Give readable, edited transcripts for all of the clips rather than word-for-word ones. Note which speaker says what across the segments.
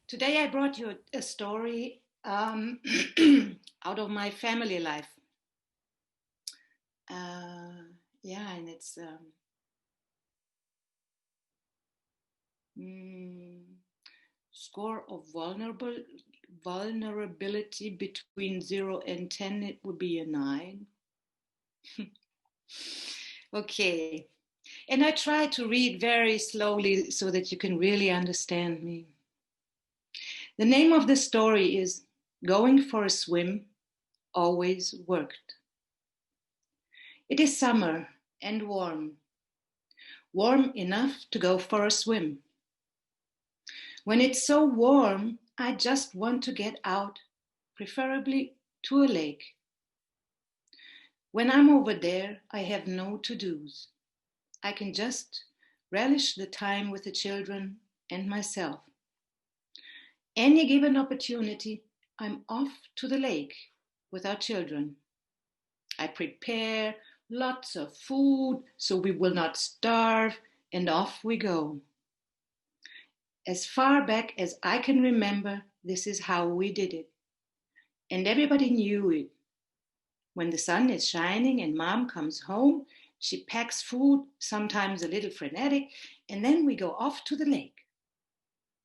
Speaker 1: Today I brought you a story out of my family life. Uh, yeah, and it's mm, score of vulnerability between 0 and 10. It would be a 9. Okay, and I try to read very slowly so that you can really understand me. The name of the story is Going for a Swim Always Worked. It is summer and warm enough to go for a swim. When it's so warm, I just want to get out, preferably to a lake. When I'm over there, I have no to-dos. I can just relish the time with the children and myself. Any given opportunity, I'm off to the lake with our children. I prepare lots of food so we will not starve, and off we go. As far back as I can remember, this is how we did it. And everybody knew it. When the sun is shining and mom comes home, she packs food, sometimes a little frenetic, and then we go off to the lake.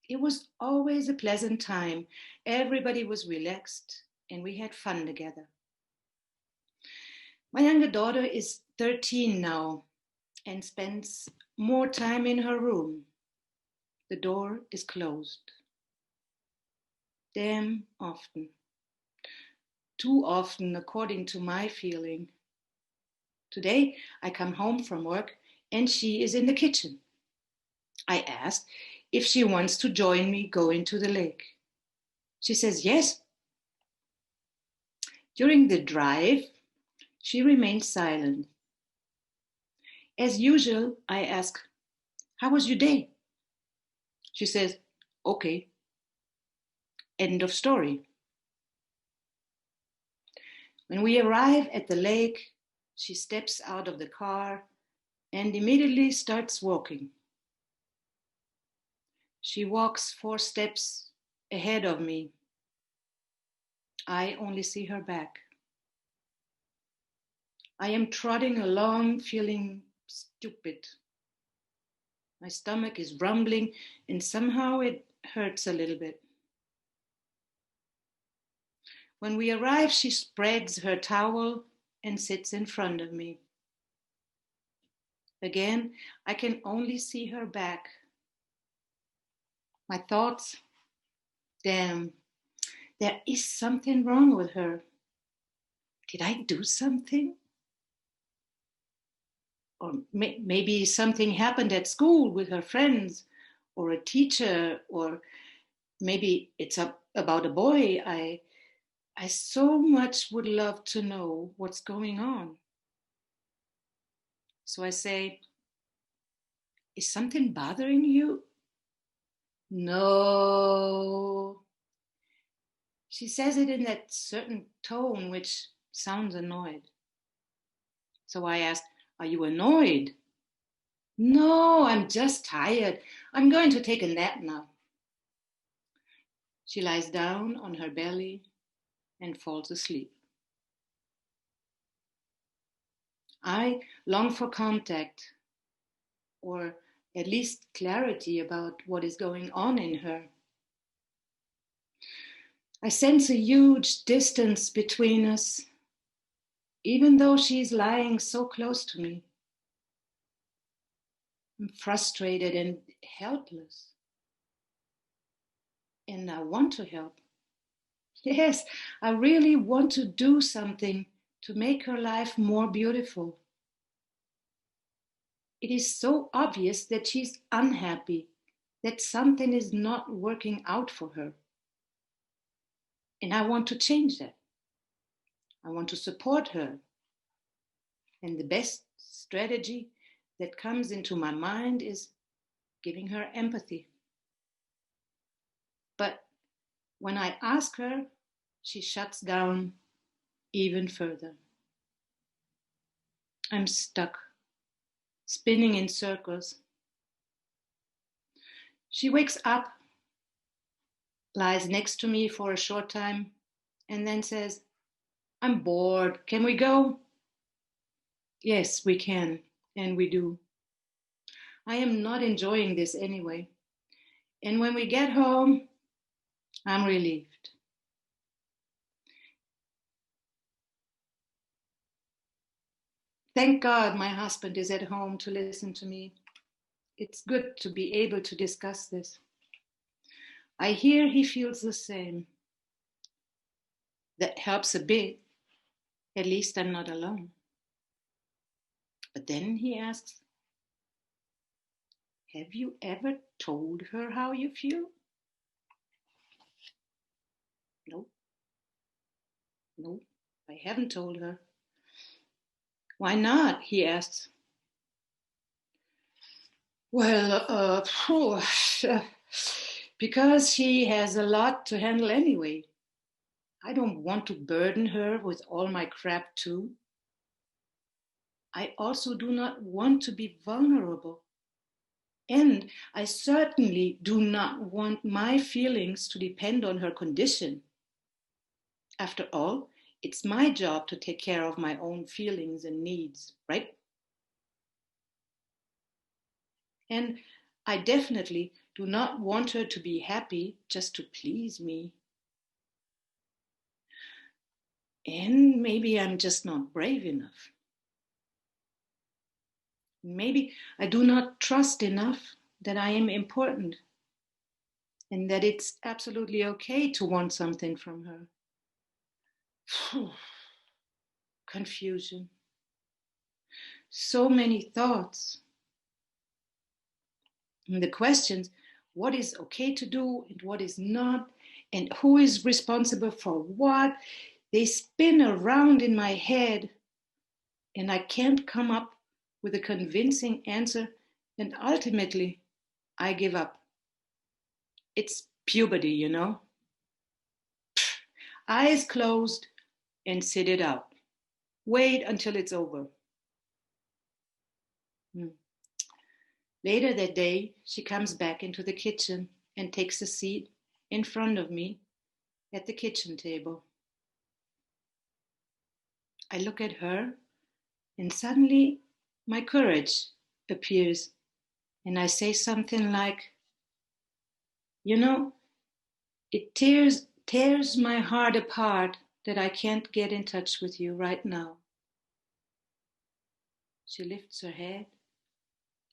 Speaker 1: It was always a pleasant time. Everybody was relaxed and we had fun together. My younger daughter is 13 now and spends more time in her room. The door is closed. Damn often. Too often, according to my feeling. Today, I come home from work and she is in the kitchen. I asked if she wants to join me going to the lake. She says yes. During the drive, she remains silent. As usual, I ask, "How was your day?" She says, "Okay." End of story. When we arrive at the lake, she steps out of the car and immediately starts walking. She walks 4 steps ahead of me. I only see her back. I am trotting along feeling stupid. My stomach is rumbling and somehow it hurts a little bit. When we arrive, she spreads her towel and sits in front of me. Again, I can only see her back. My thoughts, damn, there is something wrong with her. Did I do something? Or maybe something happened at school with her friends or a teacher, or maybe it's about a boy. I so much would love to know what's going on. So I say, "Is something bothering you?" "No." She says it in that certain tone which sounds annoyed. So I ask, "Are you annoyed?" "No, I'm just tired. I'm going to take a nap now." She lies down on her belly and falls asleep. I long for contact, or at least clarity about what is going on in her. I sense a huge distance between us, even though she's lying so close to me. I'm frustrated and helpless. And I want to help. Yes, I really want to do something to make her life more beautiful. It is so obvious that she's unhappy, that something is not working out for her. And I want to change that. I want to support her. And the best strategy that comes into my mind is giving her empathy. But when I ask her, she shuts down even further. I'm stuck, spinning in circles. She wakes up lies next to me for a short time, and then says, "I'm bored. Can we go?" Yes, we can, and we do. I am not enjoying this anyway. And when we get home, I'm relieved. Thank God my husband is at home to listen to me. It's good to be able to discuss this. I hear he feels the same. That helps a bit. At least I'm not alone. But then he asks, "Have you ever told her how you feel?" No, no, I haven't told her. Why not? He asks. Well, because she has a lot to handle anyway. I don't want to burden her with all my crap too. I also do not want to be vulnerable. And I certainly do not want my feelings to depend on her condition. After all, it's my job to take care of my own feelings and needs, right? And I definitely do not want her to be happy just to please me. And maybe I'm just not brave enough. Maybe I do not trust enough that I am important and that it's absolutely okay to want something from her. Confusion. So many thoughts. And the questions, what is okay to do and what is not, and who is responsible for what, they spin around in my head, and I can't come up with a convincing answer, and ultimately I give up. It's puberty, you know. Eyes closed and sit it out. Wait until it's over. Later that day, she comes back into the kitchen and takes a seat in front of me at the kitchen table. I look at her, and suddenly my courage appears, and I say something like, "You know, it tears my heart apart that I can't get in touch with you right now." She lifts her head,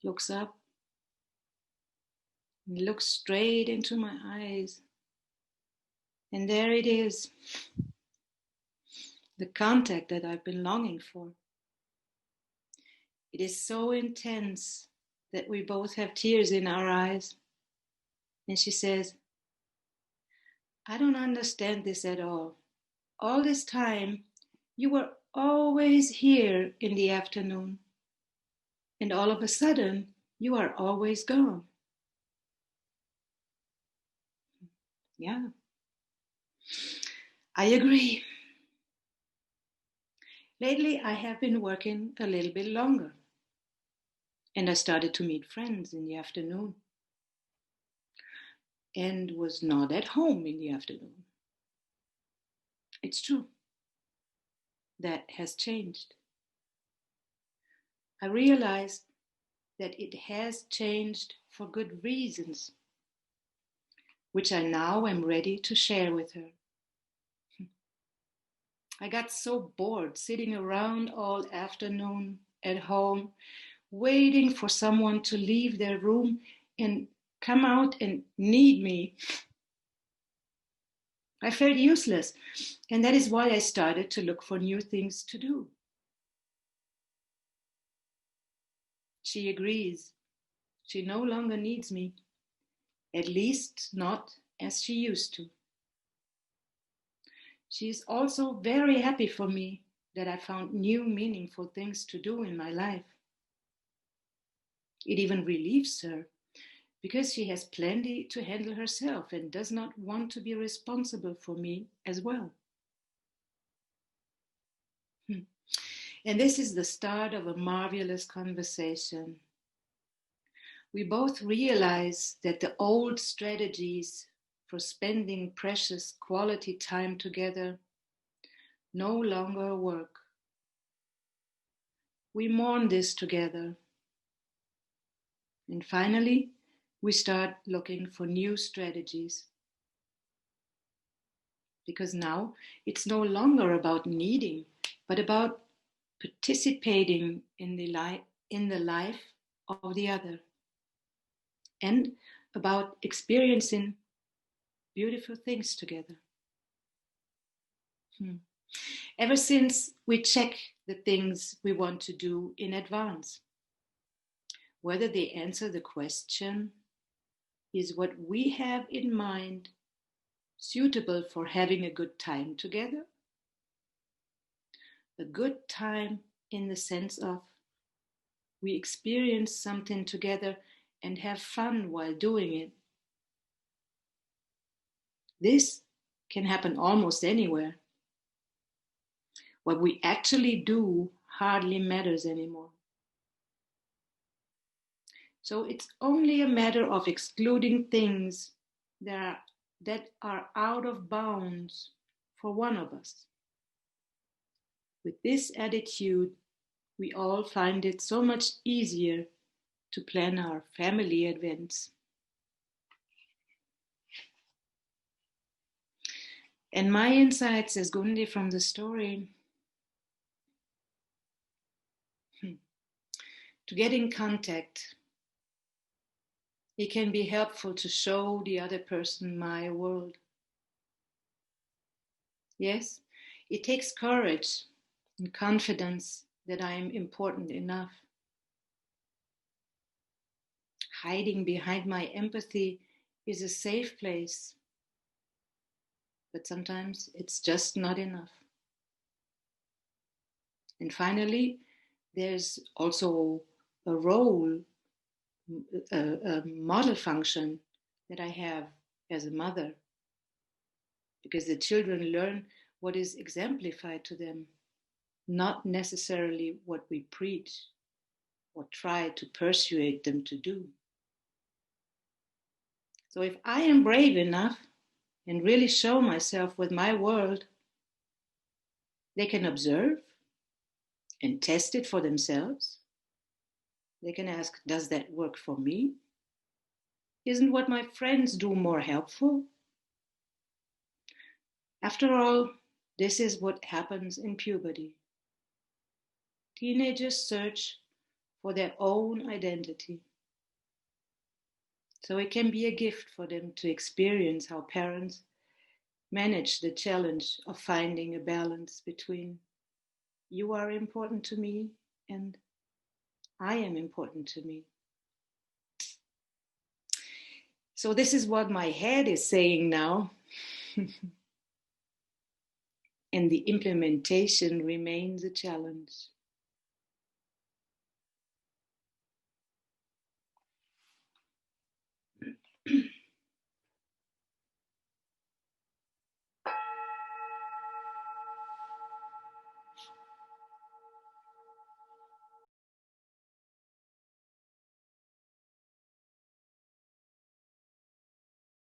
Speaker 1: looks up, and looks straight into my eyes. And there it is, the contact that I've been longing for. It is so intense that we both have tears in our eyes. And she says, "I don't understand this at all. All this time, you were always here in the afternoon. And all of a sudden, you are always gone." Yeah, I agree. Lately, I have been working a little bit longer. And I started to meet friends in the afternoon. And was not at home in the afternoon. It's true. That has changed. I realized that it has changed for good reasons, which I now am ready to share with her. I got so bored sitting around all afternoon at home, waiting for someone to leave their room and come out and need me. I felt useless, and that is why I started to look for new things to do. She agrees. She no longer needs me, at least not as she used to. She is also very happy for me that I found new meaningful things to do in my life. It even relieves her because she has plenty to handle herself and does not want to be responsible for me as well. And this is the start of a marvelous conversation. We both realize that the old strategies for spending precious quality time together no longer work. We mourn this together. And finally, we start looking for new strategies. Because now it's no longer about needing, but about participating in the life of the other, and about experiencing beautiful things together. Ever since we check the things we want to do in advance, whether they answer the question, is what we have in mind suitable for having a good time together? A good time in the sense of we experience something together and have fun while doing it. This can happen almost anywhere. What we actually do hardly matters anymore. So it's only a matter of excluding things that are out of bounds for one of us. With this attitude, we all find it so much easier to plan our family events. And my insight, says Gundi from the story, to get in contact, it can be helpful to show the other person my world. Yes, it takes courage and confidence that I am important enough. Hiding behind my empathy is a safe place, but sometimes it's just not enough. And finally, there's also a role, a model function that I have as a mother, because the children learn what is exemplified to them, not necessarily what we preach or try to persuade them to do. So if I am brave enough and really show myself with my world, they can observe and test it for themselves. They can ask, does that work for me? Isn't what my friends do more helpful? After all, this is what happens in puberty. Teenagers search for their own identity. So it can be a gift for them to experience how parents manage the challenge of finding a balance between you are important to me and I am important to me. So this is what my head is saying now. And the implementation remains a challenge.